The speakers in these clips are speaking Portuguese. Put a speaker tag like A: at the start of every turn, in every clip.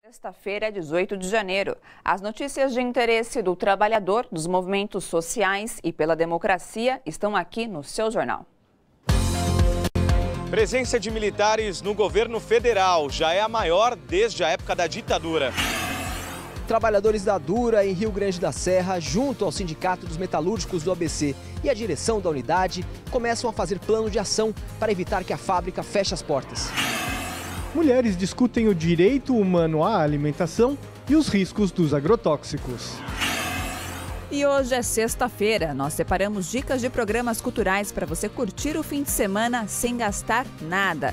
A: Sexta-feira, 18 de janeiro. As notícias de interesse do trabalhador, dos movimentos sociais e pela democracia estão aqui no seu jornal.
B: Presença de militares no governo federal já é a maior desde a época da ditadura.
C: Trabalhadores da Dura, em Rio Grande da Serra, junto ao Sindicato dos Metalúrgicos do ABC e a direção da unidade, começam a fazer plano de ação para evitar que a fábrica feche as portas.
D: Mulheres discutem o direito humano à alimentação e os riscos dos agrotóxicos.
A: E hoje é sexta-feira. Nós separamos dicas de programas culturais para você curtir o fim de semana sem gastar nada.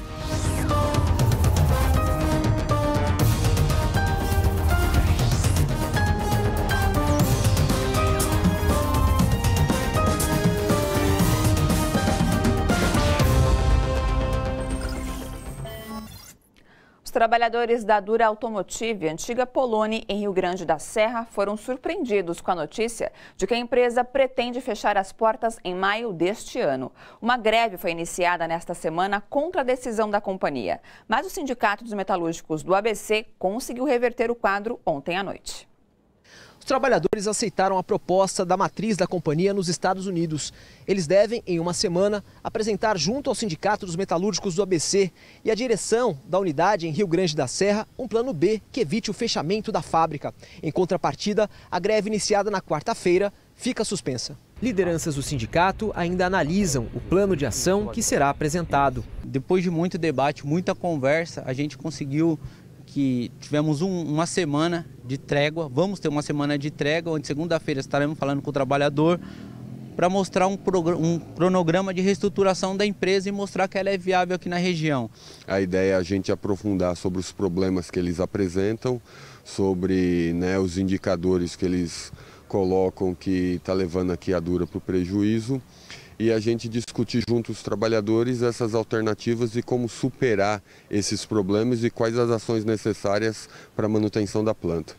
A: Os trabalhadores da Dura Automotive, antiga Poloni, em Rio Grande da Serra, foram surpreendidos com a notícia de que a empresa pretende fechar as portas em maio deste ano. Uma greve foi iniciada nesta semana contra a decisão da companhia, mas o Sindicato dos Metalúrgicos do ABC conseguiu reverter o quadro ontem à noite.
C: Os trabalhadores aceitaram a proposta da matriz da companhia nos Estados Unidos. Eles devem, em uma semana, apresentar junto ao Sindicato dos Metalúrgicos do ABC e à direção da unidade em Rio Grande da Serra um plano B que evite o fechamento da fábrica. Em contrapartida, a greve iniciada na quarta-feira fica suspensa. Lideranças do sindicato ainda analisam o plano de ação que será apresentado.
E: Depois de muito debate, muita conversa, a gente conseguiu que tivemos uma semana de trégua, vamos ter uma semana de trégua, onde segunda-feira estaremos falando com o trabalhador para mostrar um cronograma de reestruturação da empresa e mostrar que ela é viável aqui na região.
F: A ideia é a gente aprofundar sobre os problemas que eles apresentam, sobre os indicadores que eles colocam que está levando aqui a Dura para o prejuízo, e a gente discutir junto os trabalhadores essas alternativas e como superar esses problemas e quais as ações necessárias para a manutenção da planta.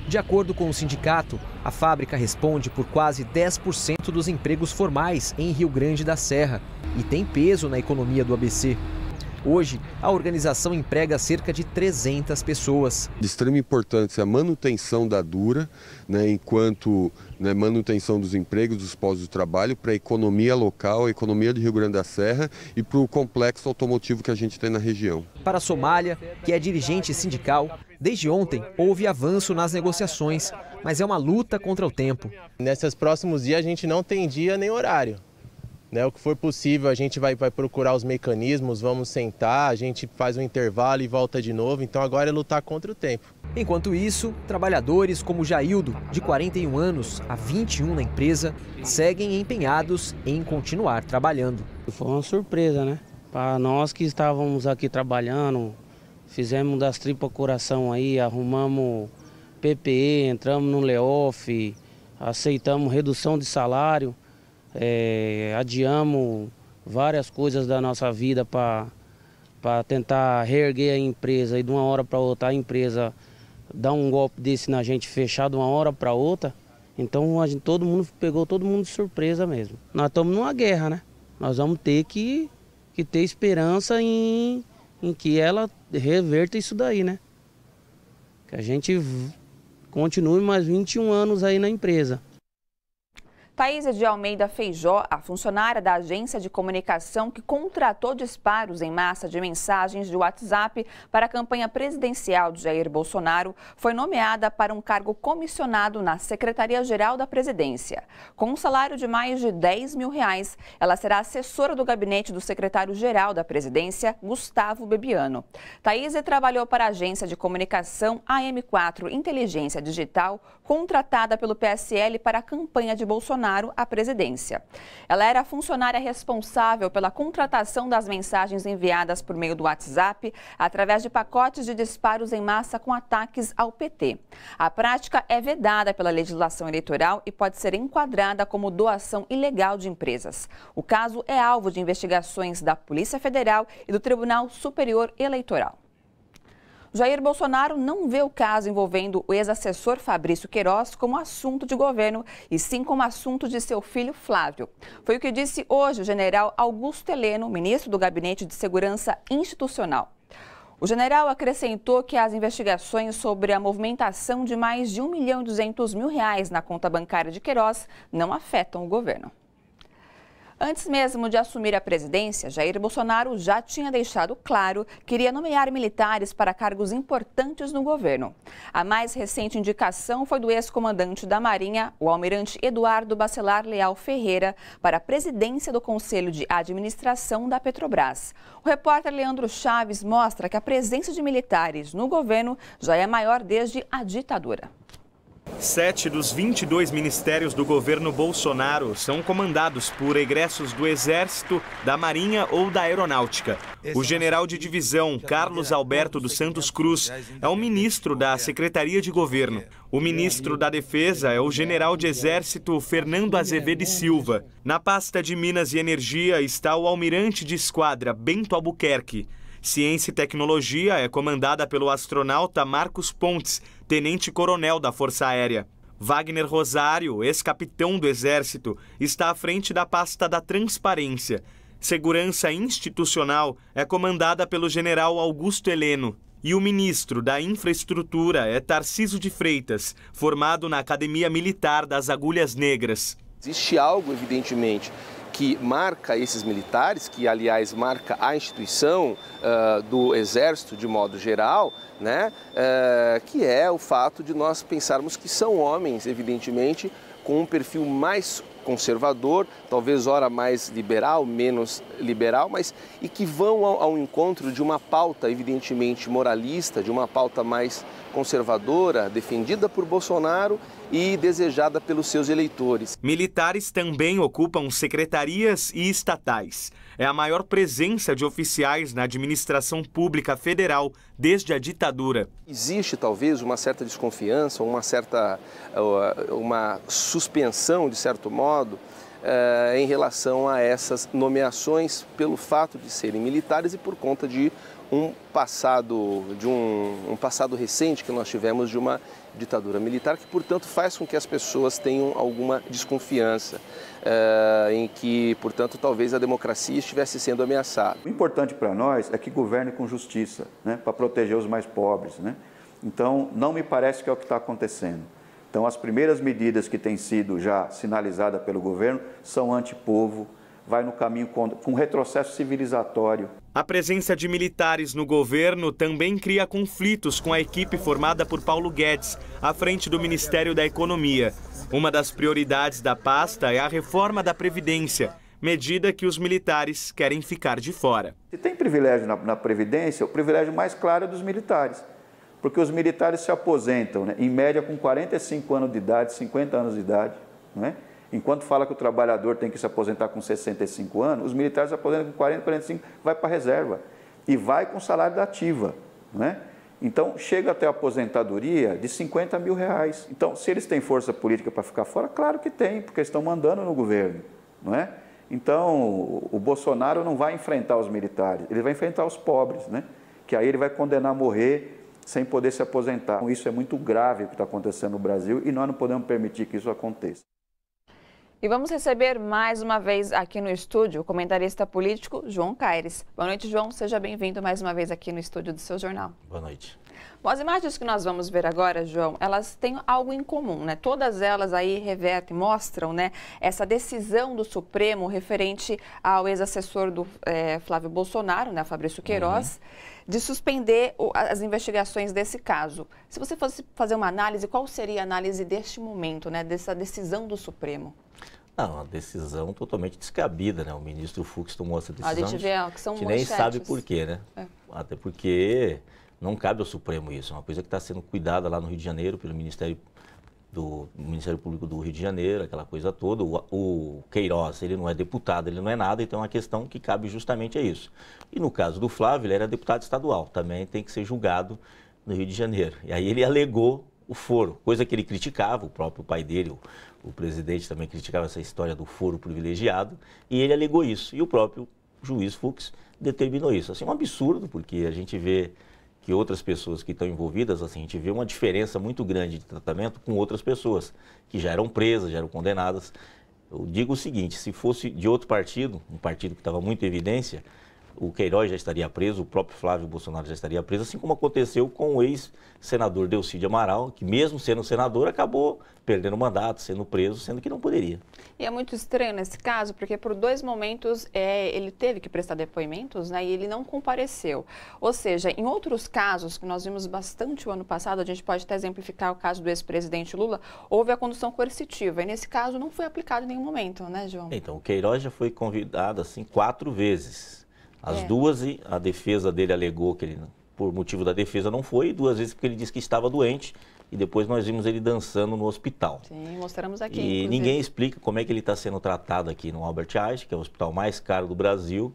C: De acordo com o sindicato, a fábrica responde por quase 10% dos empregos formais em Rio Grande da Serra e tem peso na economia do ABC. Hoje, a organização emprega cerca de 300 pessoas.
F: De extrema importância a manutenção da Dura, enquanto manutenção dos empregos, dos postos de trabalho, para a economia local, a economia do Rio Grande da Serra e para o complexo automotivo que a gente tem na região.
C: Para a Somália, que é dirigente sindical, desde ontem houve avanço nas negociações, mas é uma luta contra o tempo.
G: Nesses próximos dias a gente não tem dia nem horário. O que for possível, a gente vai procurar os mecanismos, vamos sentar, a gente faz um intervalo e volta de novo. Então agora é lutar contra o tempo.
C: Enquanto isso, trabalhadores como Jaildo, de 41 anos, há 21 na empresa, seguem empenhados em continuar trabalhando.
H: Foi uma surpresa, né? Para nós que estávamos aqui trabalhando, fizemos das tripas coração aí, arrumamos PPE, entramos no layoff, aceitamos redução de salário. Adiamos várias coisas da nossa vida para tentar reerguer a empresa e de uma hora para outra a empresa dar um golpe desse na gente, fechar de uma hora para outra. Então todo mundo pegou todo mundo de surpresa mesmo. Nós estamos numa guerra, né? Nós vamos ter que ter esperança em que ela reverta isso daí, né? Que a gente continue mais 21 anos aí na empresa.
A: Thaísa de Almeida Feijó, a funcionária da agência de comunicação que contratou disparos em massa de mensagens de WhatsApp para a campanha presidencial de Jair Bolsonaro, foi nomeada para um cargo comissionado na Secretaria-Geral da Presidência. Com um salário de mais de R$10 mil, ela será assessora do gabinete do secretário-geral da Presidência, Gustavo Bebiano. Thaísa trabalhou para a agência de comunicação AM4 Inteligência Digital, contratada pelo PSL para a campanha de Bolsonaro à presidência. Ela era a funcionária responsável pela contratação das mensagens enviadas por meio do WhatsApp através de pacotes de disparos em massa com ataques ao PT. A prática é vedada pela legislação eleitoral e pode ser enquadrada como doação ilegal de empresas. O caso é alvo de investigações da Polícia Federal e do Tribunal Superior Eleitoral. Jair Bolsonaro não vê o caso envolvendo o ex-assessor Fabrício Queiroz como assunto de governo, e sim como assunto de seu filho Flávio. Foi o que disse hoje o general Augusto Heleno, ministro do Gabinete de Segurança Institucional. O general acrescentou que as investigações sobre a movimentação de mais de R$ 1.200.000 na conta bancária de Queiroz não afetam o governo. Antes mesmo de assumir a presidência, Jair Bolsonaro já tinha deixado claro que iria nomear militares para cargos importantes no governo. A mais recente indicação foi do ex-comandante da Marinha, o almirante Eduardo Bacelar Leal Ferreira, para a presidência do Conselho de Administração da Petrobras. O repórter Leandro Chaves mostra que a presença de militares no governo já é maior desde a ditadura.
B: 7 dos 22 ministérios do governo Bolsonaro são comandados por egressos do Exército, da Marinha ou da Aeronáutica. O general de divisão, Carlos Alberto dos Santos Cruz, é o ministro da Secretaria de Governo. O ministro da Defesa é o general de Exército, Fernando Azevedo e Silva. Na pasta de Minas e Energia está o almirante de esquadra, Bento Albuquerque. Ciência e Tecnologia é comandada pelo astronauta Marcos Pontes, tenente-coronel da Força Aérea. Wagner Rosário, ex-capitão do Exército, está à frente da pasta da Transparência. Segurança Institucional é comandada pelo general Augusto Heleno. E o ministro da Infraestrutura é Tarcísio de Freitas, formado na Academia Militar das Agulhas Negras.
I: Existe algo, evidentemente, que marca esses militares, que aliás marca a instituição do Exército de modo geral, né? Que é o fato de nós pensarmos que são homens, evidentemente, com um perfil mais conservador, talvez ora mais liberal, menos liberal, mas e que vão ao encontro de uma pauta evidentemente moralista, de uma pauta mais conservadora, defendida por Bolsonaro e desejada pelos seus eleitores.
B: Militares também ocupam secretarias e estatais. É a maior presença de oficiais na administração pública federal desde a ditadura.
I: Existe talvez uma certa desconfiança, uma suspensão, de certo modo, em relação a essas nomeações pelo fato de serem militares e por conta de um passado recente que nós tivemos de uma ditadura militar, que portanto faz com que as pessoas tenham alguma desconfiança em que, portanto, talvez a democracia estivesse sendo ameaçada.
J: O importante para nós é que governe com justiça, né, para proteger os mais pobres, né? Então, não me parece que é o que está acontecendo. Então, as primeiras medidas que têm sido já sinalizadas pelo governo são antipovo, vai no caminho com retrocesso civilizatório.
B: A presença de militares no governo também cria conflitos com a equipe formada por Paulo Guedes, à frente do Ministério da Economia. Uma das prioridades da pasta é a reforma da Previdência, medida que os militares querem ficar de fora.
J: Se tem privilégio na Previdência, o privilégio mais claro é dos militares, porque os militares se aposentam, né, em média com 45 anos de idade, 50 anos de idade, não é? Enquanto fala que o trabalhador tem que se aposentar com 65 anos, os militares se aposentam com 40, 45, vai para a reserva e vai com salário da ativa, não é? Então, chega até a aposentadoria de R$50 mil. Então, se eles têm força política para ficar fora, claro que tem, porque eles estão mandando no governo, não é? Então, o Bolsonaro não vai enfrentar os militares, ele vai enfrentar os pobres, né? Que aí ele vai condenar a morrer sem poder se aposentar. Isso é muito grave o que está acontecendo no Brasil e nós não podemos permitir que isso aconteça.
A: E vamos receber mais uma vez aqui no estúdio o comentarista político João Caires. Boa noite, João. Seja bem-vindo mais uma vez aqui no estúdio do seu jornal.
K: Boa noite.
A: Bom, as imagens que nós vamos ver agora, João, elas têm algo em comum, né? Todas elas aí revertem, mostram, né, essa decisão do Supremo referente ao ex-assessor do Flávio Bolsonaro, né, Fabrício Queiroz, de suspender as investigações desse caso. Se você fosse fazer uma análise, qual seria a análise deste momento, né, dessa decisão do Supremo?
K: Não, uma decisão totalmente descabida, né? O ministro Fux tomou essa decisão.
A: A gente vê que são manchetes.
K: A gente nem sabe por quê, né? Até porque não cabe ao Supremo isso. É uma coisa que está sendo cuidada lá no Rio de Janeiro pelo Ministério Público do Rio de Janeiro, aquela coisa toda. O Queiroz, ele não é deputado, ele não é nada, então é uma questão que cabe justamente a isso. E no caso do Flávio, ele era deputado estadual, também tem que ser julgado no Rio de Janeiro. E aí ele alegou o foro, coisa que ele criticava, o próprio pai dele, o presidente também criticava essa história do foro privilegiado, e ele alegou isso. E o próprio juiz Fux determinou isso. Assim, um absurdo, porque a gente vê que outras pessoas que estão envolvidas, assim, a gente vê uma diferença muito grande de tratamento com outras pessoas que já eram presas, já eram condenadas. Eu digo o seguinte, se fosse de outro partido, um partido que estava muito em evidência, o Queiroz já estaria preso, o próprio Flávio Bolsonaro já estaria preso, assim como aconteceu com o ex-senador Delcídio Amaral, que mesmo sendo senador acabou perdendo o mandato, sendo preso, sendo que não poderia.
A: E é muito estranho nesse caso, porque por 2 momentos ele teve que prestar depoimentos, né, e ele não compareceu. Ou seja, em outros casos, que nós vimos bastante o ano passado, a gente pode até exemplificar o caso do ex-presidente Lula, houve a condução coercitiva, e nesse caso não foi aplicado em nenhum momento, né, João?
K: Então, o Queiroz já foi convidado, assim, 4 vezes. As 2, a defesa dele alegou que ele, por motivo da defesa, não foi, e 2 vezes porque ele disse que estava doente, e depois nós vimos ele dançando no hospital.
A: Sim, mostramos aqui,
K: E
A: inclusive.
K: ninguém explica como é que ele está sendo tratado aqui no Albert Einstein, que é o hospital mais caro do Brasil.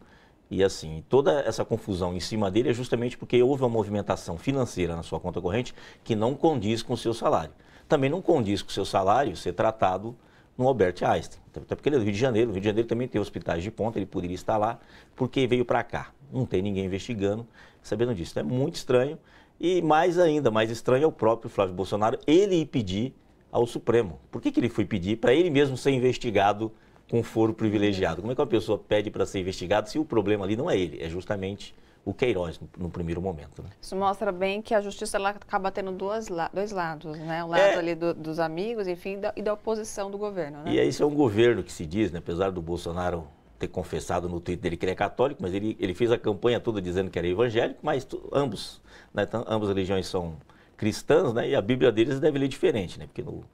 K: E assim, toda essa confusão em cima dele é justamente porque houve uma movimentação financeira na sua conta corrente que não condiz com o seu salário. Também não condiz com o seu salário ser tratado no Albert Einstein. Até porque ele é do Rio de Janeiro. O Rio de Janeiro também tem hospitais de ponta, ele poderia estar lá, porque veio para cá. Não tem ninguém investigando, sabendo disso. É muito estranho. E mais ainda, mais estranho é o próprio Flávio Bolsonaro, ele ir pedir ao Supremo. Por que ele foi pedir? Para ele mesmo ser investigado com foro privilegiado. Como é que uma pessoa pede para ser investigado se o problema ali não é ele, é justamente o Queiroz no primeiro momento, né?
A: Isso mostra bem que a justiça ela acaba tendo dois lados, né? O lado ali dos amigos, enfim, e da oposição do governo, né?
K: E esse é um governo que se diz, né, apesar do Bolsonaro ter confessado no Twitter dele que ele é católico, mas ele fez a campanha toda dizendo que era evangélico, mas ambas religiões são cristãs, né? E a Bíblia deles deve ler diferente, né? Porque no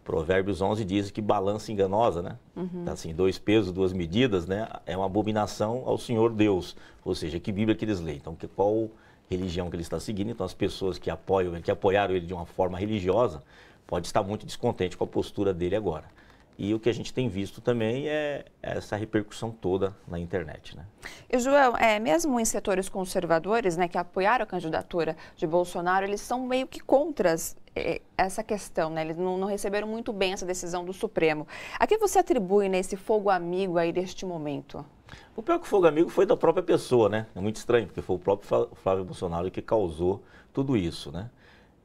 K: Provérbios 11 diz que balança enganosa, né? Tá assim, 2 pesos, 2 medidas, né? É uma abominação ao Senhor Deus. Ou seja, que Bíblia que eles leem? Então, qual religião que ele está seguindo? Então, as pessoas que apoiaram ele de uma forma religiosa, pode estar muito descontente com a postura dele agora. E o que a gente tem visto também é essa repercussão toda na internet, né?
A: E, João, mesmo em setores conservadores, né, que apoiaram a candidatura de Bolsonaro, eles são meio que contra essa questão, né? Eles não receberam muito bem essa decisão do Supremo. A que você atribui nesse fogo amigo aí deste momento?
K: O pior que o fogo amigo foi da própria pessoa, né? É muito estranho, porque foi o próprio Flávio Bolsonaro que causou tudo isso, né?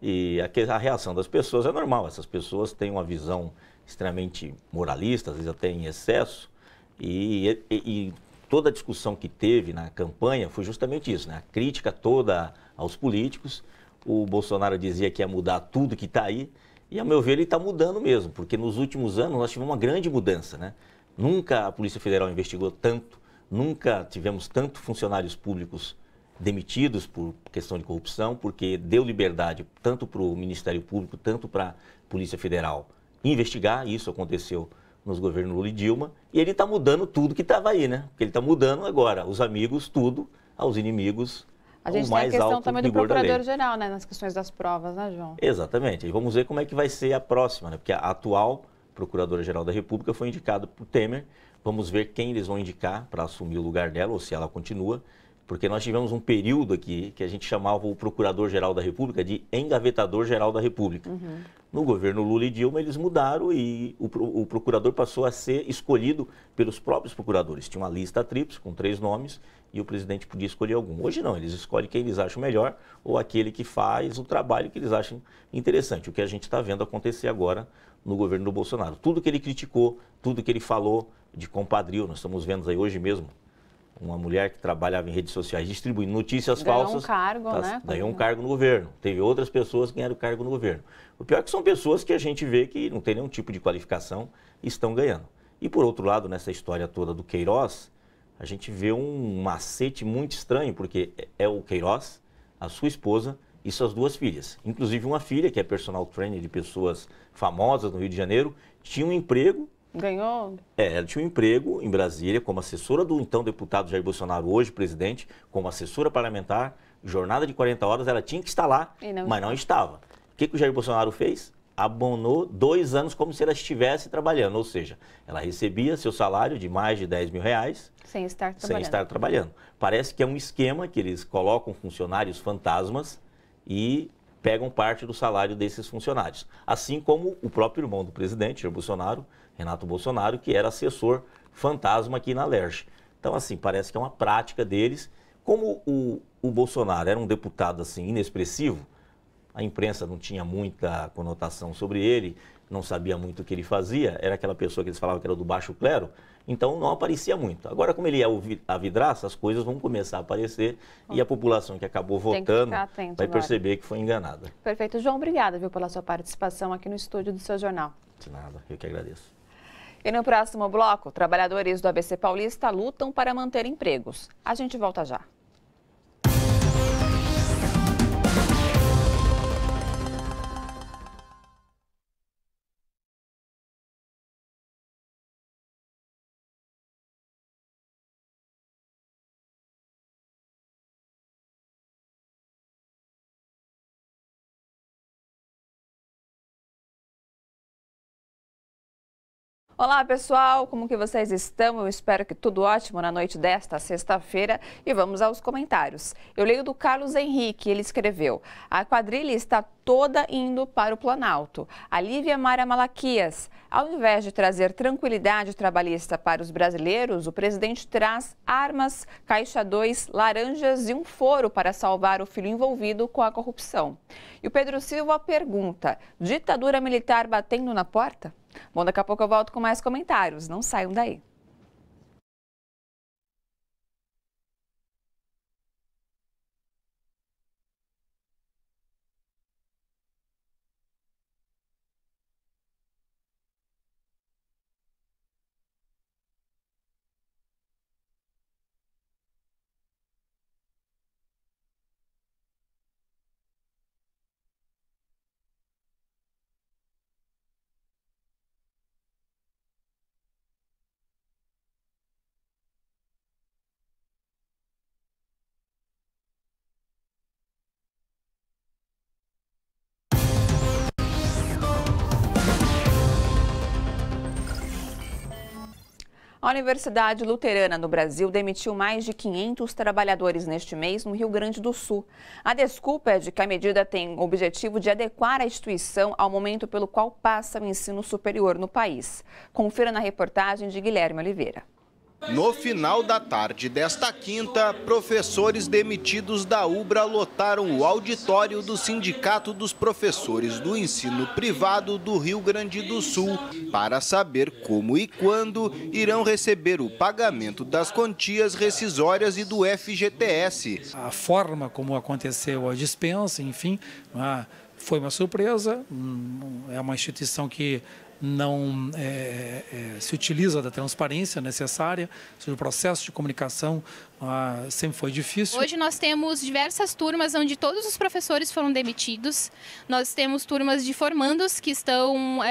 K: E a reação das pessoas é normal. Essas pessoas têm uma visão extremamente moralista, às vezes até em excesso, e toda a discussão que teve na campanha foi justamente isso, né? A crítica toda aos políticos. O Bolsonaro dizia que ia mudar tudo que está aí, e ao meu ver ele está mudando mesmo, porque nos últimos anos nós tivemos uma grande mudança, né? Nunca a Polícia Federal investigou tanto, nunca tivemos tanto funcionários públicos demitidos por questão de corrupção, porque deu liberdade tanto para o Ministério Público, tanto para a Polícia Federal investigar. Isso aconteceu nos governos Lula e Dilma, e ele está mudando tudo que estava aí, né? Porque ele está mudando agora os amigos tudo, aos inimigos.
A: A gente tem a questão também do Procurador-Geral, né? Nas questões das provas, né, João?
K: Exatamente. E vamos ver como é que vai ser a próxima, né? Porque a atual Procuradora-Geral da República foi indicada por Temer. Vamos ver quem eles vão indicar para assumir o lugar dela, ou se ela continua. Porque nós tivemos um período aqui que a gente chamava o Procurador-Geral da República de Engavetador-Geral da República. No governo Lula e Dilma, eles mudaram e o procurador passou a ser escolhido pelos próprios procuradores. Tinha uma lista tríplice com 3 nomes e o presidente podia escolher algum. Hoje não, eles escolhem quem eles acham melhor ou aquele que faz o trabalho que eles acham interessante. O que a gente está vendo acontecer agora no governo do Bolsonaro. Tudo que ele criticou, tudo que ele falou de compadrio, nós estamos vendo aí hoje mesmo uma mulher que trabalhava em redes sociais distribuindo notícias falsas.
A: Ganhou um cargo, né?
K: Ganhou um cargo no governo. Teve outras pessoas que ganharam cargo no governo. O pior é que são pessoas que a gente vê que não tem nenhum tipo de qualificação e estão ganhando. E por outro lado, nessa história toda do Queiroz, a gente vê um macete muito estranho, porque é o Queiroz, a sua esposa e suas 2 filhas. Inclusive uma filha, que é personal trainer de pessoas famosas no Rio de Janeiro, tinha um emprego.
A: Ganhou?
K: Ela tinha um emprego em Brasília como assessora do então deputado Jair Bolsonaro, hoje presidente, como assessora parlamentar, jornada de 40 horas, ela tinha que estar lá, mas não estava. O que o Jair Bolsonaro fez? Abonou 2 anos como se ela estivesse trabalhando, ou seja, ela recebia seu salário de mais de 10 mil reais
A: sem estar
K: trabalhando. Parece que é um esquema que eles colocam funcionários fantasmas e pegam parte do salário desses funcionários. Assim como o próprio irmão do presidente, Jair Bolsonaro, Renato Bolsonaro, que era assessor fantasma aqui na Lerche. Então, assim, parece que é uma prática deles. Como o Bolsonaro era um deputado, assim, inexpressivo, a imprensa não tinha muita conotação sobre ele, não sabia muito o que ele fazia, era aquela pessoa que eles falavam que era do baixo clero, Então não aparecia muito. Agora, como ele é a vidraça, as coisas vão começar a aparecer e a população que acabou votando vai perceber que foi enganada.
A: Perfeito. João, obrigada, viu, pela sua participação aqui no estúdio do seu jornal.
K: De nada, eu que agradeço.
A: E no próximo bloco, trabalhadores do ABC Paulista lutam para manter empregos. A gente volta já. Olá pessoal, como que vocês estão? Eu espero que tudo ótimo na noite desta sexta-feira e vamos aos comentários. Eu leio do Carlos Henrique, ele escreveu: a quadrilha está toda indo para o Planalto. A Lívia Mara Malaquias: ao invés de trazer tranquilidade trabalhista para os brasileiros, o presidente traz armas, caixa 2, laranjas e um foro para salvar o filho envolvido com a corrupção. E o Pedro Silva pergunta: ditadura militar batendo na porta? Bom, daqui a pouco eu volto com mais comentários. Não saiam daí. A Universidade Luterana no Brasil demitiu mais de 500 trabalhadores neste mês no Rio Grande do Sul. A desculpa é de que a medida tem o objetivo de adequar a instituição ao momento pelo qual passa o ensino superior no país. Confira na reportagem de Guilherme Oliveira.
L: No final da tarde desta quinta, professores demitidos da UBRA lotaram o auditório do Sindicato dos Professores do Ensino Privado do Rio Grande do Sul para saber como e quando irão receber o pagamento das quantias rescisórias e do FGTS.
M: A forma como aconteceu a dispensa, enfim, foi uma surpresa. É uma instituição que não se utiliza da transparência necessária, o processo de comunicação sempre foi difícil.
N: Hoje nós temos diversas turmas onde todos os professores foram demitidos. Nós temos turmas de formandos que estão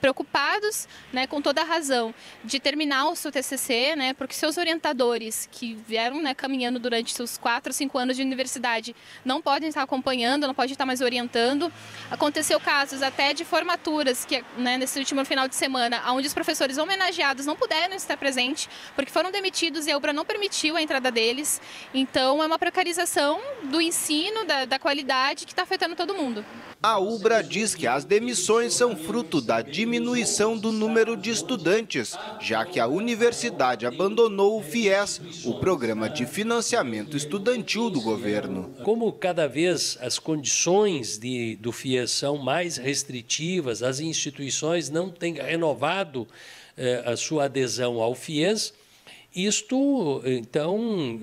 N: preocupados, né, com toda a razão, de terminar o seu TCC, né, porque seus orientadores que vieram, né, caminhando durante seus 4 ou 5 anos de universidade não podem estar acompanhando, não podem estar mais orientando. Aconteceu casos até de formaturas que, né, nesse último final de semana, onde os professores homenageados não puderam estar presentes porque foram demitidos e a UBRA não permitiu a entrada deles. Então é uma precarização do ensino, da qualidade, que está afetando todo mundo.
L: A UBRA diz que as demissões são fruto da diminuição do número de estudantes, já que a universidade abandonou o FIES, o Programa de Financiamento Estudantil do governo.
O: Como cada vez as condições do FIES são mais restritivas, as instituições não têm renovado a sua adesão ao FIES, isto, então,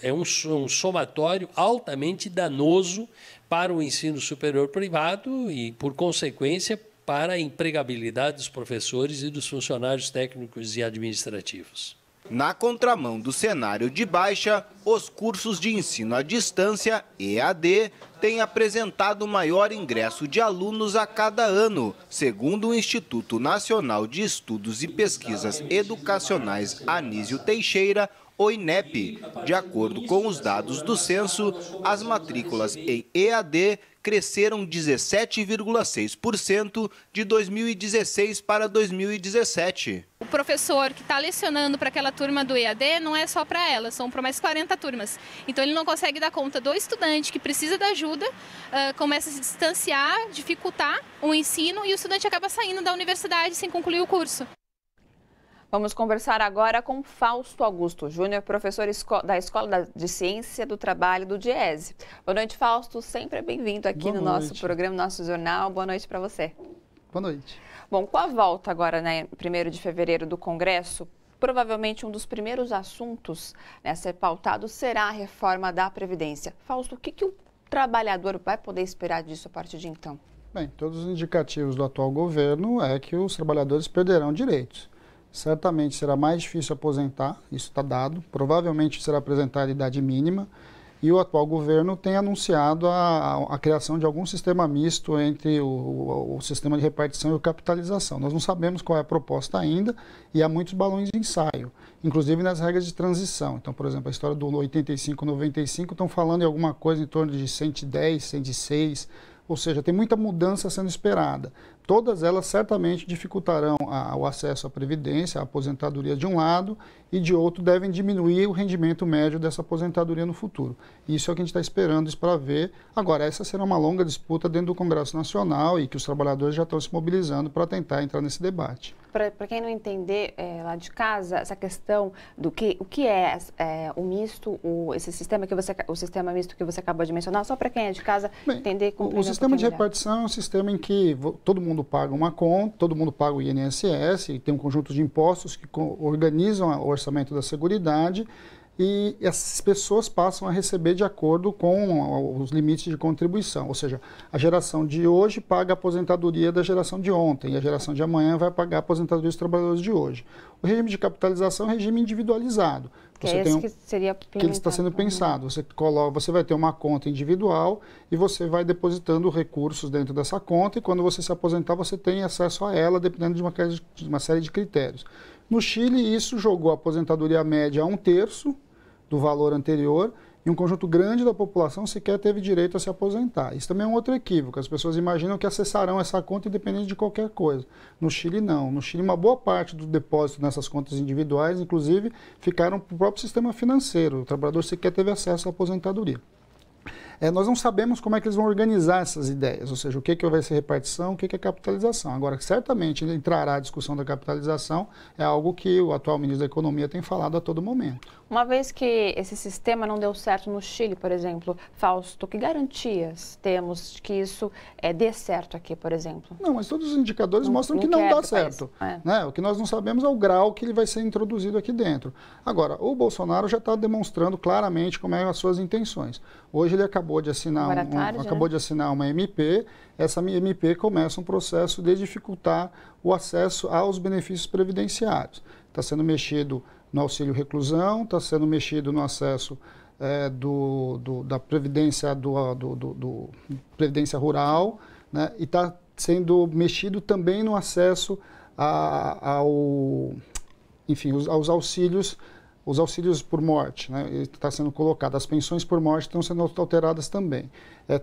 O: é um somatório altamente danoso para o ensino superior privado e, por consequência, para a empregabilidade dos professores e dos funcionários técnicos e administrativos.
L: Na contramão do cenário de baixa, os cursos de ensino à distância, EAD, têm apresentado maior ingresso de alunos a cada ano, segundo o Instituto Nacional de Estudos e Pesquisas Educacionais Anísio Teixeira, o INEP. De acordo com os dados do censo, as matrículas em EAD cresceram 17,6% de 2016 para 2017.
N: O professor que está lecionando para aquela turma do EAD não é só para ela, são para mais 40 turmas. Então ele não consegue dar conta do estudante que precisa da ajuda, começa a se distanciar, dificultar o ensino e o estudante acaba saindo da universidade sem concluir o curso.
A: Vamos conversar agora com Fausto Augusto Júnior, professor da Escola de Ciência do Trabalho do DIESE. Boa noite, Fausto. Sempre é bem-vindo aqui no nosso programa, no nosso jornal. Boa noite para você.
P: Boa noite.
A: Bom, com a volta agora, né, 1º de fevereiro do Congresso, Provavelmente um dos primeiros assuntos a ser pautado será a reforma da Previdência. Fausto, o que o trabalhador vai poder esperar disso a partir de então?
P: Bem, todos os indicativos do atual governo é que os trabalhadores perderão direitos. Certamente será mais difícil aposentar, isso está dado. Provavelmente será apresentada a idade mínima. E o atual governo tem anunciado a criação de algum sistema misto entre o sistema de repartição e o capitalização. Nós não sabemos qual é a proposta ainda e há muitos balões de ensaio, inclusive nas regras de transição. Então, por exemplo, a história do 85-95 estão falando em alguma coisa em torno de 110, 106, ou seja, tem muita mudança sendo esperada. Todas elas certamente dificultarão o acesso à previdência, à aposentadoria de um lado, e de outro devem diminuir o rendimento médio dessa aposentadoria no futuro. Isso é o que a gente está esperando para ver. Agora, essa será uma longa disputa dentro do Congresso Nacional e que os trabalhadores já estão se mobilizando para tentar entrar nesse debate.
A: Para quem não entender lá de casa, essa questão do o que é o misto, esse sistema o sistema misto que você acabou de mencionar, só para quem é de casa entender como
P: o sistema de repartição é um sistema em que todo mundo paga uma conta, todo mundo paga o INSS, e tem um conjunto de impostos que organizam o orçamento da Seguridade, e essas pessoas passam a receber de acordo com os limites de contribuição. Ou seja, a geração de hoje paga a aposentadoria da geração de ontem, e a geração de amanhã vai pagar a aposentadoria dos trabalhadores de hoje. O regime de capitalização é um regime individualizado.
A: Que é esse que seria
P: que ele está sendo pensado. Você vai ter uma conta individual e você vai depositando recursos dentro dessa conta, e quando você se aposentar, você tem acesso a ela, dependendo de uma série de critérios. No Chile, isso jogou a aposentadoria média a 1/3 do valor anterior, e um conjunto grande da população sequer teve direito a se aposentar. Isso também é um outro equívoco. As pessoas imaginam que acessarão essa conta independente de qualquer coisa. No Chile, não. No Chile, uma boa parte do depósito nessas contas individuais, inclusive, ficaram para o próprio sistema financeiro. O trabalhador sequer teve acesso à aposentadoria. Nós não sabemos como é que eles vão organizar essas ideias, ou seja, o que vai ser repartição, o que é capitalização. Agora, certamente entrará a discussão da capitalização, é algo que o atual ministro da Economia tem falado a todo momento.
A: Uma vez que esse sistema não deu certo no Chile, por exemplo, Fausto, que garantias temos de que isso dê certo aqui, por exemplo?
P: Não, mas todos os indicadores mostram que não dá certo. Né? O que nós não sabemos é o grau que ele vai ser introduzido aqui dentro. Agora, o Bolsonaro já está demonstrando claramente como são as suas intenções. Hoje ele acabou de assinar uma MP. Essa MP começa um processo de dificultar o acesso aos benefícios previdenciários. Está sendo mexido no auxílio reclusão, está sendo mexido no acesso da Previdência, Previdência Rural, né? E está sendo mexido também no acesso aos auxílios. Os auxílios por morte, né, está sendo colocado, as pensões por morte estão sendo alteradas também.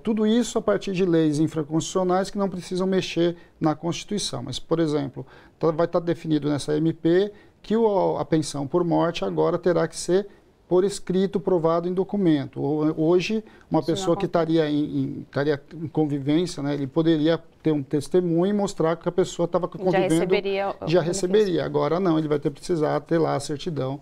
P: Tudo isso a partir de leis infraconstitucionais que não precisam mexer na Constituição. Mas, por exemplo, vai estar definido nessa MP que a pensão por morte agora terá que ser por escrito, provado em documento. Hoje, uma pessoa que estaria em convivência, né, ele poderia ter um testemunho e mostrar que a pessoa estava convivendo, já receberia. Agora não, ele vai precisar ter lá a certidão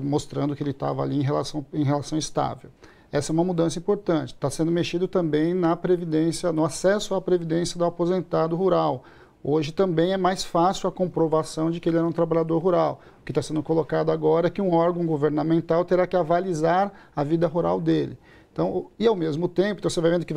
P: mostrando que ele estava ali em relação estável. Essa é uma mudança importante. Está sendo mexido também na previdência, no acesso à previdência do aposentado rural. Hoje também é mais fácil a comprovação de que ele era um trabalhador rural. O que está sendo colocado agora é que um órgão governamental terá que avalizar a vida rural dele. Então, e ao mesmo tempo, então você vai vendo que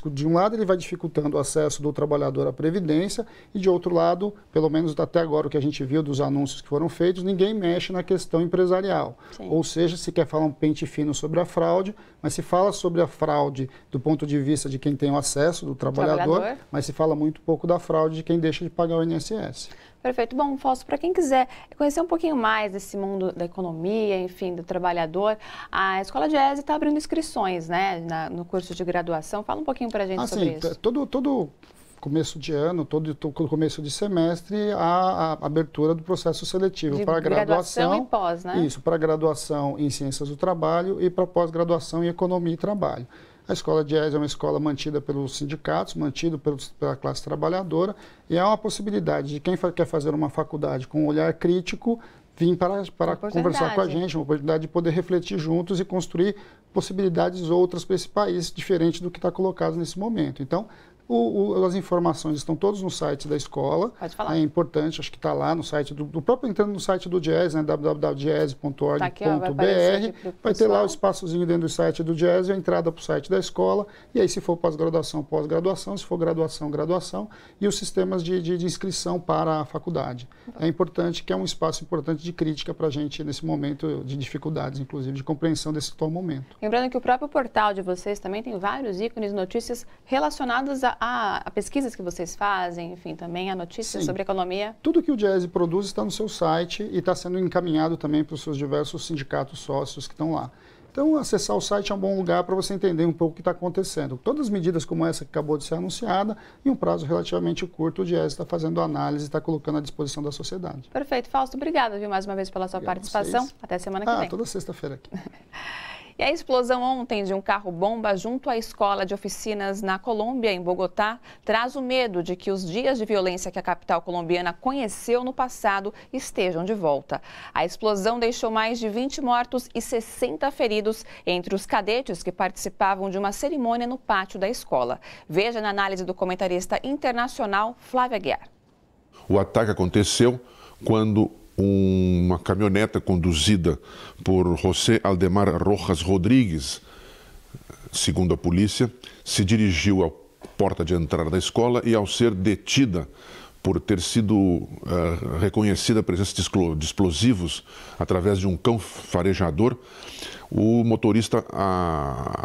P: de um lado ele vai dificultando o acesso do trabalhador à previdência, e de outro lado, pelo menos até agora o que a gente viu dos anúncios que foram feitos, ninguém mexe na questão empresarial. Sim. Ou seja, se quer falar um pente fino sobre a fraude, mas se fala sobre a fraude do ponto de vista de quem tem o acesso, do trabalhador, mas se fala muito pouco da fraude de quem deixa de pagar o INSS.
A: Perfeito. Bom, Fausto, para quem quiser conhecer um pouquinho mais desse mundo da economia, enfim, do trabalhador, a Escola de ESE está abrindo inscrições, né, no curso de graduação. Fala um pouquinho para a gente sobre isso.
P: Todo começo de ano, todo começo de semestre, a abertura do processo seletivo para graduação
A: e pós, né?
P: Isso, para graduação em Ciências do Trabalho e para pós-graduação em Economia e Trabalho. A Escola de ESE é uma escola mantida pelos sindicatos, mantida pela classe trabalhadora, e é uma possibilidade de quem quer fazer uma faculdade com um olhar crítico vir para conversar com a gente, uma oportunidade de poder refletir juntos e construir possibilidades outras para esse país, diferente do que está colocado nesse momento. Então, As informações estão todas no site da escola.
A: Pode falar.
P: É importante, acho que está lá no site do próprio, entrando no site do Diese, né, www.diese.org.br. Vai ter lá o espaçozinho dentro do site do Diese, a entrada para o site da escola, e aí se for pós-graduação, pós-graduação, se for graduação, graduação, e os sistemas de inscrição para a faculdade. É importante, que é um espaço importante de crítica para a gente nesse momento de dificuldades, inclusive, de compreensão desse atual momento.
A: Lembrando que o próprio portal de vocês também tem vários ícones, notícias relacionadas a pesquisas que vocês fazem, enfim, também a notícias sobre economia.
P: Tudo que o Diese produz está no seu site e está sendo encaminhado também para os seus diversos sindicatos sócios que estão lá. Então, acessar o site é um bom lugar para você entender um pouco o que está acontecendo. Todas as medidas como essa que acabou de ser anunciada, em um prazo relativamente curto, o Diese está fazendo análise e está colocando à disposição da sociedade.
A: Perfeito. Fausto, obrigada, viu, mais uma vez pela sua participação. Até semana que vem.
P: Toda sexta-feira aqui.
A: E a explosão ontem de um carro-bomba junto à escola de oficinas na Colômbia, em Bogotá, traz o medo de que os dias de violência que a capital colombiana conheceu no passado estejam de volta. A explosão deixou mais de 20 mortos e 60 feridos entre os cadetes que participavam de uma cerimônia no pátio da escola. Veja na análise do comentarista internacional Flávia Aguiar.
Q: O ataque aconteceu quando uma caminhoneta conduzida por José Aldemar Rojas Rodrigues, segundo a polícia, se dirigiu à porta de entrada da escola e, ao ser detida por ter sido reconhecida a presença de explosivos através de um cão farejador, o motorista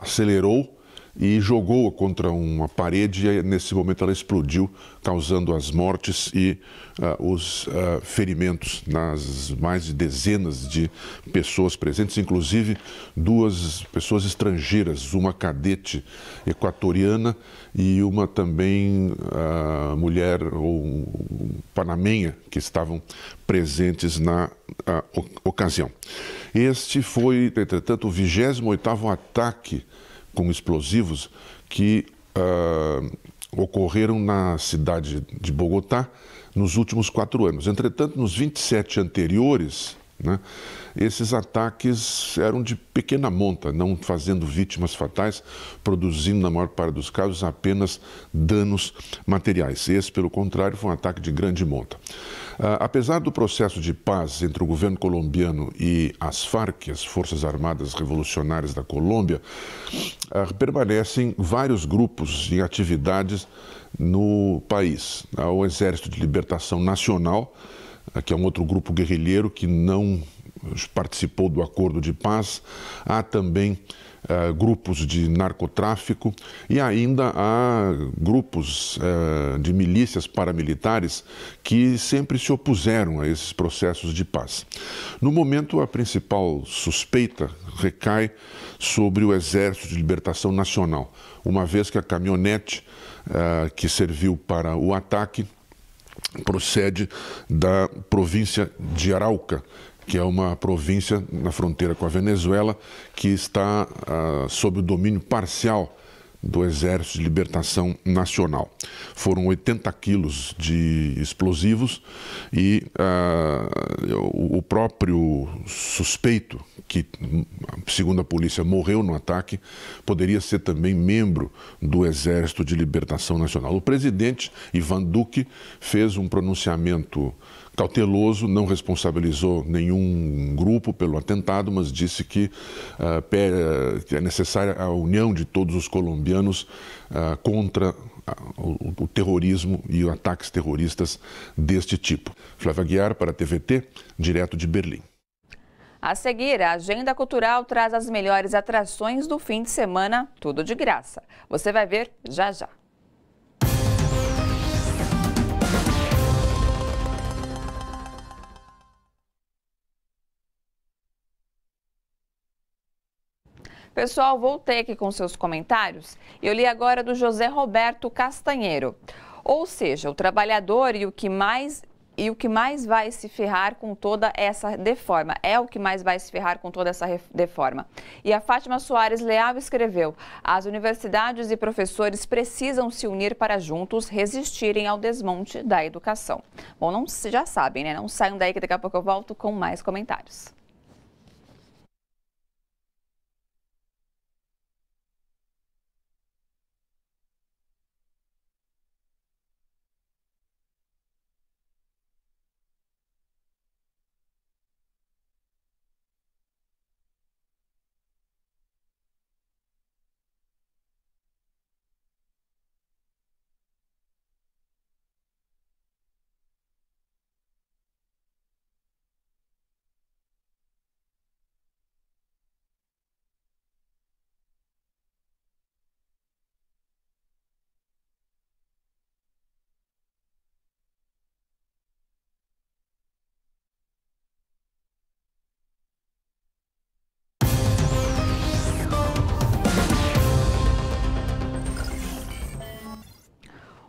Q: acelerou e jogou-a contra uma parede e nesse momento ela explodiu, causando as mortes e os ferimentos nas mais de dezenas de pessoas presentes, inclusive 2 pessoas estrangeiras, uma cadete equatoriana e uma também mulher ou panamenha que estavam presentes na ocasião. Este foi, entretanto, o 28º ataque com explosivos que ocorreram na cidade de Bogotá nos últimos 4 anos. Entretanto, nos 27 anteriores, né, esses ataques eram de pequena monta, não fazendo vítimas fatais, produzindo, na maior parte dos casos, apenas danos materiais. Esse, pelo contrário, foi um ataque de grande monta. Apesar do processo de paz entre o governo colombiano e as FARC, as Forças Armadas Revolucionárias da Colômbia, permanecem vários grupos em atividades no país. Há o Exército de Libertação Nacional, que é um outro grupo guerrilheiro que não participou do acordo de paz. Há também grupos de narcotráfico e ainda há grupos de milícias paramilitares que sempre se opuseram a esses processos de paz. No momento, a principal suspeita recai sobre o Exército de Libertação Nacional, uma vez que a caminhonete que serviu para o ataque procede da província de Arauca, que é uma província na fronteira com a Venezuela, que está sob o domínio parcial do Exército de Libertação Nacional. Foram 80 quilos de explosivos e o próprio suspeito, que, segundo a polícia, morreu no ataque, poderia ser também membro do Exército de Libertação Nacional. O presidente Ivan Duque fez um pronunciamento cauteloso, não responsabilizou nenhum grupo pelo atentado, mas disse que é necessária a união de todos os colombianos contra o terrorismo e os ataques terroristas deste tipo. Flávia Aguiar para a TVT, direto de Berlim.
A: A seguir, a Agenda Cultural traz as melhores atrações do fim de semana, tudo de graça. Você vai ver já já. Pessoal, voltei aqui com seus comentários. Eu li agora do José Roberto Castanheiro. Ou seja, o trabalhador e o que mais vai se ferrar com toda essa reforma. É o que mais vai se ferrar com toda essa reforma. E a Fátima Soares Leal escreveu: as universidades e professores precisam se unir para juntos resistirem ao desmonte da educação. Bom, já sabem, né? Não saiam daí que daqui a pouco eu volto com mais comentários.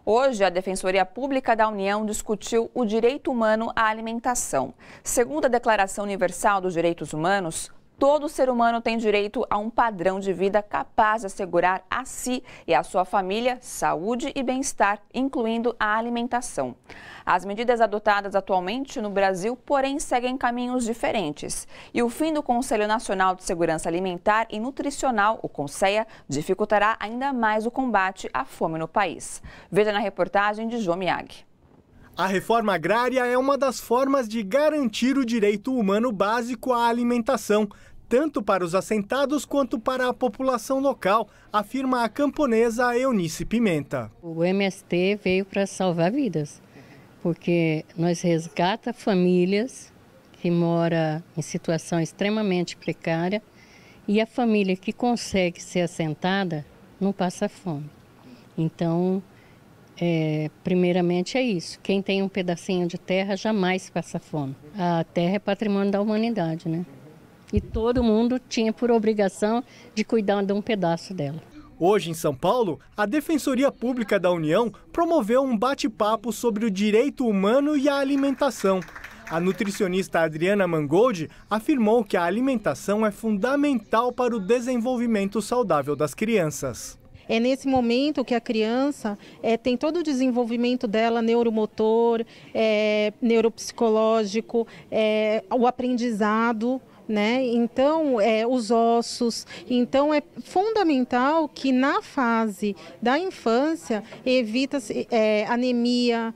A: Hoje, a Defensoria Pública da União discutiu o direito humano à alimentação. Segundo a Declaração Universal dos Direitos Humanos, todo ser humano tem direito a um padrão de vida capaz de assegurar a si e à sua família saúde e bem-estar, incluindo a alimentação. As medidas adotadas atualmente no Brasil, porém, seguem caminhos diferentes. E o fim do Conselho Nacional de Segurança Alimentar e Nutricional, o CONSEA, dificultará ainda mais o combate à fome no país. Veja na reportagem de João Miyagi.
D: A reforma agrária é uma das formas de garantir o direito humano básico à alimentação, tanto para os assentados quanto para a população local, afirma a camponesa Eunice Pimenta.
R: O MST veio para salvar vidas, porque nós resgata famílias que moram em situação extremamente precária e a família que consegue ser assentada não passa fome. Então, primeiramente é isso, quem tem um pedacinho de terra jamais passa fome. A terra é patrimônio da humanidade, né? E todo mundo tinha por obrigação de cuidar de um pedaço dela.
D: Hoje, em São Paulo, a Defensoria Pública da União promoveu um bate-papo sobre o direito humano e a alimentação. A nutricionista Adriana Mangold afirmou que a alimentação é fundamental para o desenvolvimento saudável das crianças.
S: É nesse momento que a criança tem todo o desenvolvimento dela, neuromotor, neuropsicológico, o aprendizado, né? Então, os ossos. Então, é fundamental que na fase da infância evita-se anemia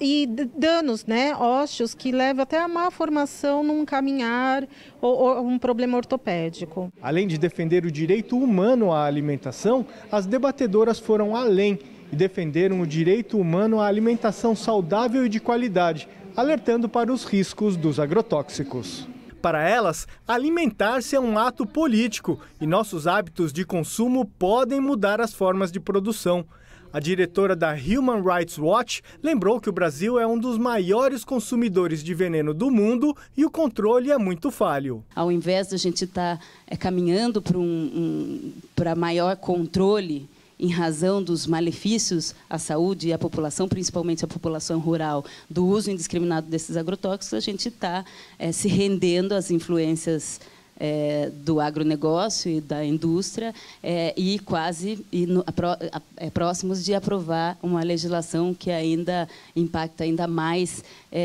S: e danos, né, ósseos que levam até a má formação num caminhar ou um problema ortopédico.
D: Além de defender o direito humano à alimentação, as debatedoras foram além e defenderam o direito humano à alimentação saudável e de qualidade, alertando para os riscos dos agrotóxicos. Para elas, alimentar-se é um ato político e nossos hábitos de consumo podem mudar as formas de produção. A diretora da Human Rights Watch lembrou que o Brasil é um dos maiores consumidores de veneno do mundo e o controle é muito falho.
T: Ao invés de a gente estar caminhando para maior controle em razão dos malefícios à saúde e à população, principalmente à população rural, do uso indiscriminado desses agrotóxicos, a gente está se rendendo às influências do agronegócio e da indústria e próximos de aprovar uma legislação que ainda impacta ainda mais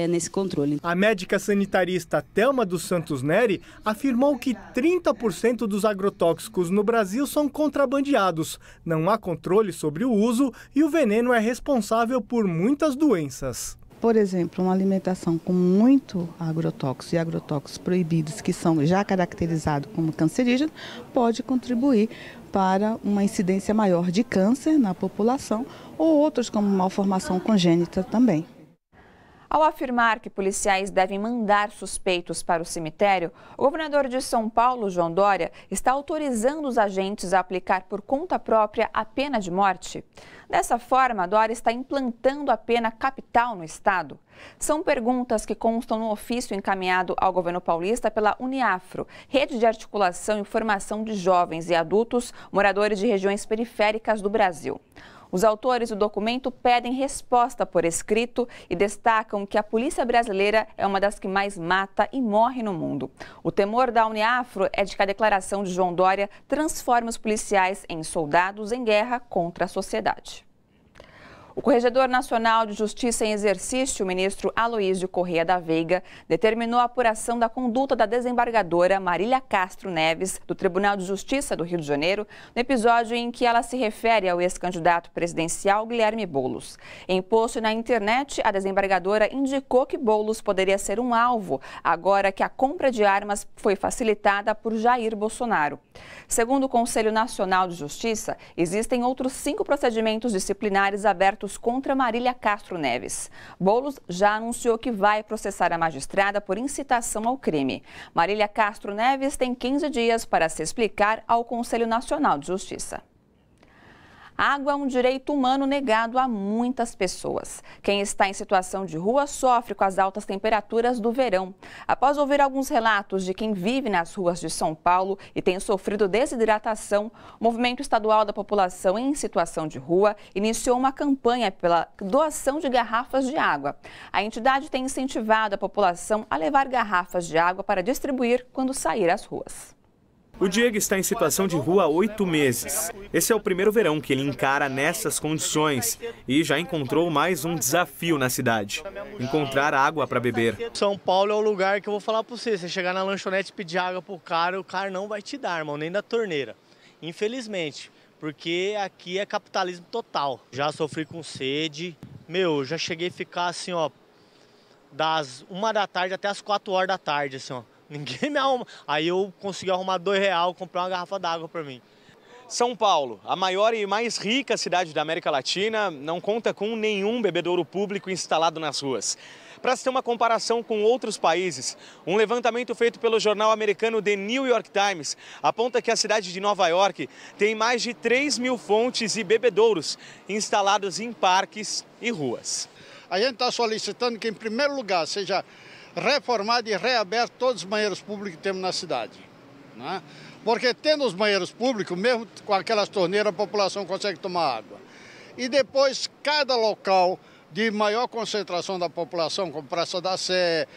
T: nesse controle.
D: A médica sanitarista Thelma dos Santos Neri afirmou que 30% dos agrotóxicos no Brasil são contrabandeados. Não há controle sobre o uso e o veneno é responsável por muitas doenças.
U: Por exemplo, uma alimentação com muito agrotóxicos e agrotóxicos proibidos, que são já caracterizados como cancerígenos, pode contribuir para uma incidência maior de câncer na população ou outros como malformação congênita também.
A: Ao afirmar que policiais devem mandar suspeitos para o cemitério, o governador de São Paulo, João Dória, está autorizando os agentes a aplicar por conta própria a pena de morte. Dessa forma, Dória está implantando a pena capital no estado. São perguntas que constam no ofício encaminhado ao governo paulista pela Uniafro, Rede de Articulação e Formação de Jovens e Adultos Moradores de Regiões Periféricas do Brasil. Os autores do documento pedem resposta por escrito e destacam que a polícia brasileira é uma das que mais mata e morre no mundo. O temor da Uniafro é de que a declaração de João Dória transforme os policiais em soldados em guerra contra a sociedade. O Corregedor Nacional de Justiça em Exercício, o ministro Aloísio Corrêa da Veiga, determinou a apuração da conduta da desembargadora Marília Castro Neves, do Tribunal de Justiça do Rio de Janeiro, no episódio em que ela se refere ao ex-candidato presidencial Guilherme Boulos. Em post na internet, a desembargadora indicou que Boulos poderia ser um alvo, agora que a compra de armas foi facilitada por Jair Bolsonaro. Segundo o Conselho Nacional de Justiça, existem outros 5 procedimentos disciplinares abertos contra Marília Castro Neves. Boulos já anunciou que vai processar a magistrada por incitação ao crime. Marília Castro Neves tem 15 dias para se explicar ao Conselho Nacional de Justiça. A água é um direito humano negado a muitas pessoas. Quem está em situação de rua sofre com as altas temperaturas do verão. Após ouvir alguns relatos de quem vive nas ruas de São Paulo e tem sofrido desidratação, o Movimento Estadual da População em Situação de Rua iniciou uma campanha pela doação de garrafas de água. A entidade tem incentivado a população a levar garrafas de água para distribuir quando sair às ruas.
B: O Diego está em situação de rua há 8 meses. Esse é o primeiro verão que ele encara nessas condições e já encontrou mais um desafio na cidade: encontrar água para beber.
E: São Paulo é o lugar que eu vou falar para você. Você chegar na lanchonete e pedir água pro cara, o cara não vai te dar, irmão, nem da torneira. Infelizmente, porque aqui é capitalismo total. Já sofri com sede. Meu, já cheguei a ficar assim, ó, das 1 da tarde até as 4 horas da tarde, assim, ó. Ninguém me arruma. Aí eu consegui arrumar R$2, comprar uma garrafa d'água para mim.
B: São Paulo, a maior e mais rica cidade da América Latina, não conta com nenhum bebedouro público instalado nas ruas. Para se ter uma comparação com outros países, um levantamento feito pelo jornal americano The New York Times aponta que a cidade de Nova York tem mais de 3.000 fontes e bebedouros instalados em parques e ruas.
V: A gente está solicitando que, em primeiro lugar, seja reformado e reaberto todos os banheiros públicos que temos na cidade, né? Porque tendo os banheiros públicos, mesmo com aquelas torneiras, a população consegue tomar água. E depois, cada local de maior concentração da população, como Praça da Sé,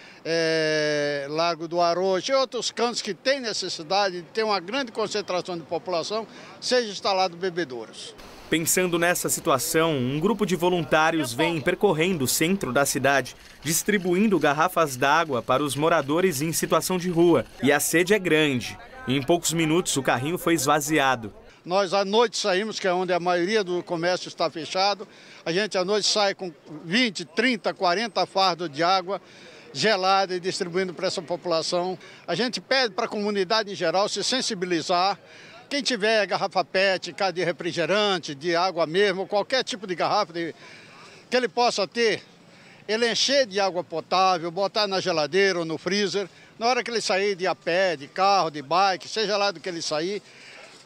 V: Largo do Arocho e outros cantos que têm necessidade de ter uma grande concentração de população, seja instalado bebedouros.
B: Pensando nessa situação, um grupo de voluntários vem percorrendo o centro da cidade, distribuindo garrafas d'água para os moradores em situação de rua. E a sede é grande. Em poucos minutos, o carrinho foi esvaziado.
V: Nós à noite saímos, que é onde a maioria do comércio está fechado. A gente à noite sai com 20, 30, 40 fardos de água gelada e distribuindo para essa população. A gente pede para a comunidade em geral se sensibilizar. Quem tiver garrafa PET, cara de refrigerante, de água mesmo, qualquer tipo de garrafa que ele possa ter, ele encher de água potável, botar na geladeira ou no freezer. Na hora que ele sair de a pé, de carro, de bike, seja lá do que ele sair,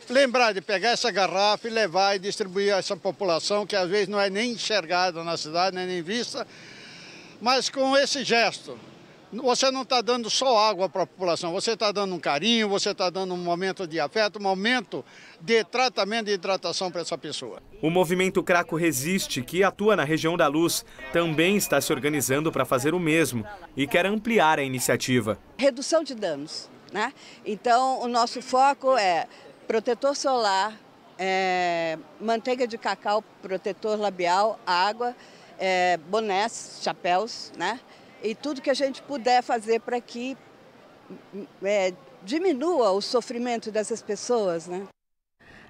V: lembrar de pegar essa garrafa e levar e distribuir a essa população que às vezes não é nem enxergada na cidade, nem vista. Mas com esse gesto, você não está dando só água para a população, você está dando um carinho, você está dando um momento de afeto, um momento de tratamento e hidratação para essa pessoa.
B: O movimento Craco Resiste, que atua na região da Luz, também está se organizando para fazer o mesmo e quer ampliar a iniciativa.
W: Redução de danos, né? Então, o nosso foco é protetor solar, manteiga de cacau, protetor labial, água, bonés, chapéus, né? E tudo que a gente puder fazer para que diminua o sofrimento dessas pessoas, né?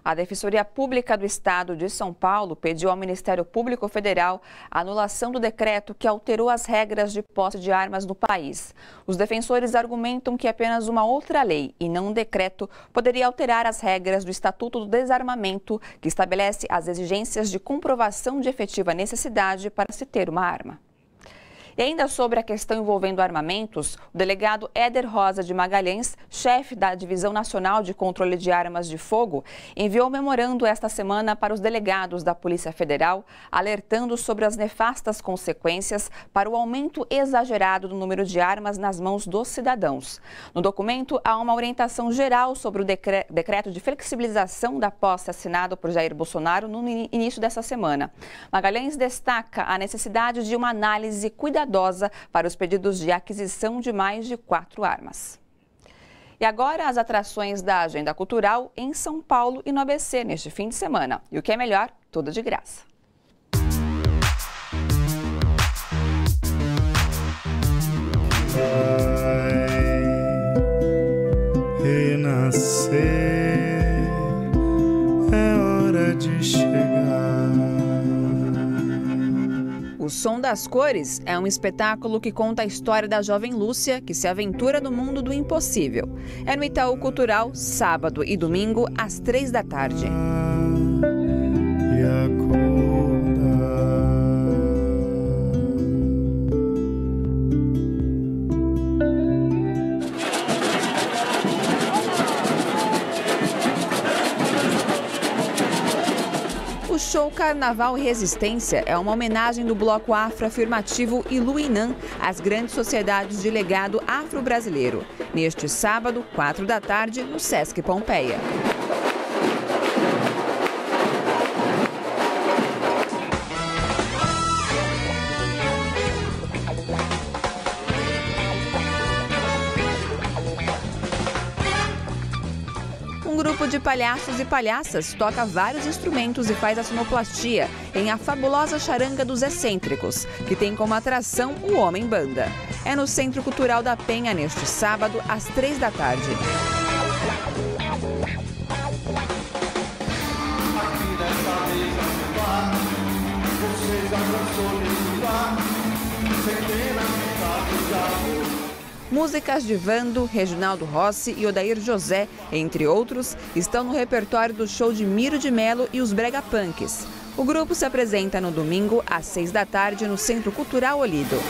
A: A Defensoria Pública do Estado de São Paulo pediu ao Ministério Público Federal a anulação do decreto que alterou as regras de posse de armas no país. Os defensores argumentam que apenas uma outra lei, e não um decreto, poderia alterar as regras do Estatuto do Desarmamento, que estabelece as exigências de comprovação de efetiva necessidade para se ter uma arma. E ainda sobre a questão envolvendo armamentos, o delegado Éder Rosa de Magalhães, chefe da Divisão Nacional de Controle de Armas de Fogo, enviou um memorando esta semana para os delegados da Polícia Federal, alertando sobre as nefastas consequências para o aumento exagerado do número de armas nas mãos dos cidadãos. No documento, há uma orientação geral sobre o decreto de flexibilização da posse assinado por Jair Bolsonaro no início dessa semana. Magalhães destaca a necessidade de uma análise cuidadosa para os pedidos de aquisição de mais de 4 armas. E agora as atrações da agenda cultural em São Paulo e no ABC neste fim de semana. E o que é melhor, tudo de graça.
X: Vai renascer, é hora de chegar.
A: O Som das Cores é um espetáculo que conta a história da jovem Lúcia, que se aventura no mundo do impossível. É no Itaú Cultural, sábado e domingo, às 3 da tarde. O show Carnaval Resistência é uma homenagem do bloco afroafirmativo Iluinã às grandes sociedades de legado afro-brasileiro. Neste sábado, 4 da tarde, no Sesc Pompeia. Um grupo de palhaços e palhaças toca vários instrumentos e faz a sonoplastia em A Fabulosa Charanga dos Excêntricos, que tem como atração o Homem-Banda. É no Centro Cultural da Penha neste sábado, às 3 da tarde. Músicas de Vando, Reginaldo Rossi e Odair José, entre outros, estão no repertório do show de Miro de Mello e os Brega Punks. O grupo se apresenta no domingo, às 6 da tarde, no Centro Cultural Olido.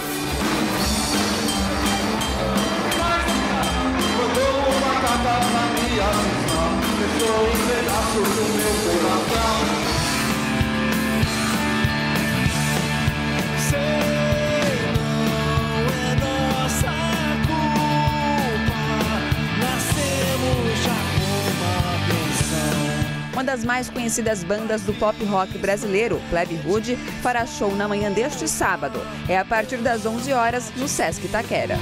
A: Uma das mais conhecidas bandas do pop rock brasileiro, Plebe Rude, fará show na manhã deste sábado. É a partir das 11 horas no Sesc Itaquera.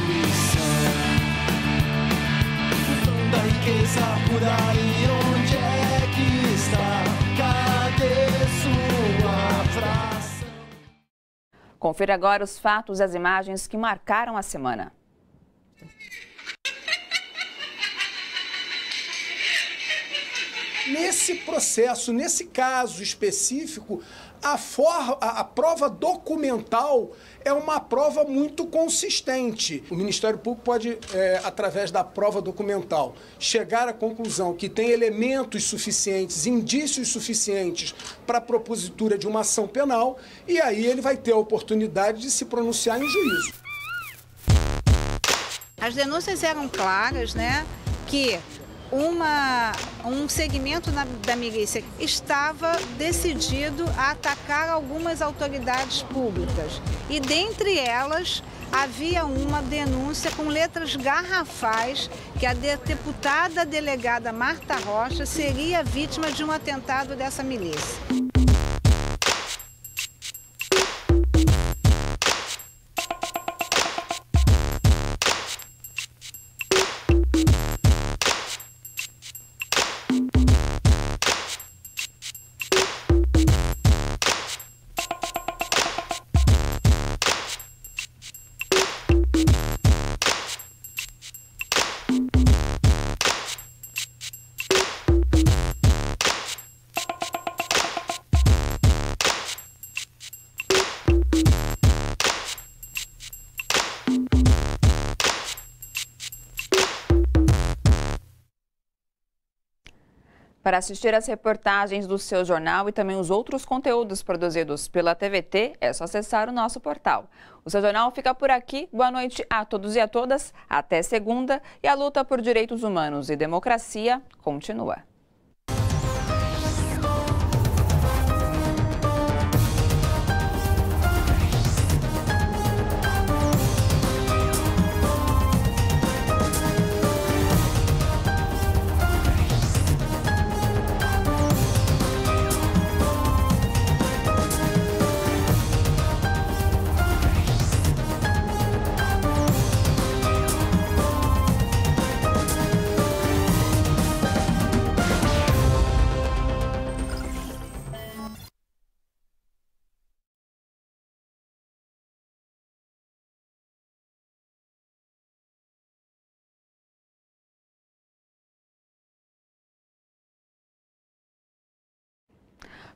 A: Confira agora os fatos e as imagens que marcaram a semana.
C: Nesse processo, nesse caso específico, a prova documental é uma prova muito consistente. O Ministério Público pode, através da prova documental, chegar à conclusão que tem elementos suficientes, indícios suficientes para a propositura de uma ação penal, e aí ele vai ter a oportunidade de se pronunciar em juízo.
F: As denúncias eram claras, né, que um segmento da milícia estava decidido a atacar algumas autoridades públicas. E dentre elas, havia uma denúncia com letras garrafais que a deputada delegada Marta Rocha seria vítima de um atentado dessa milícia.
A: Para assistir às reportagens do seu jornal e também os outros conteúdos produzidos pela TVT, é só acessar o nosso portal. O seu jornal fica por aqui. Boa noite a todos e a todas. Até segunda. E a luta por direitos humanos e democracia continua.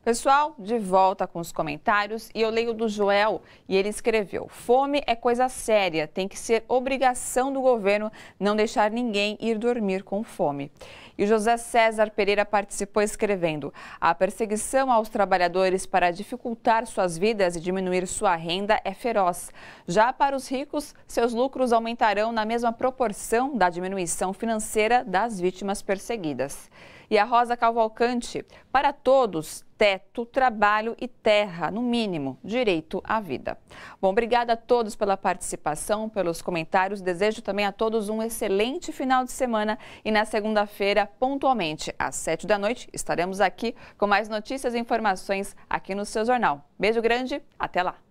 A: Pessoal, de volta com os comentários e eu leio do Joel e ele escreveu: fome é coisa séria, tem que ser obrigação do governo não deixar ninguém ir dormir com fome. E José César Pereira participou escrevendo: a perseguição aos trabalhadores para dificultar suas vidas e diminuir sua renda é feroz. Já para os ricos, seus lucros aumentarão na mesma proporção da diminuição financeira das vítimas perseguidas. E a Rosa Cavalcante, para todos, teto, trabalho e terra, no mínimo, direito à vida. Bom, obrigada a todos pela participação, pelos comentários. Desejo também a todos um excelente final de semana e na segunda-feira, pontualmente, às 7 da noite, estaremos aqui com mais notícias e informações aqui no seu jornal. Beijo grande, até lá!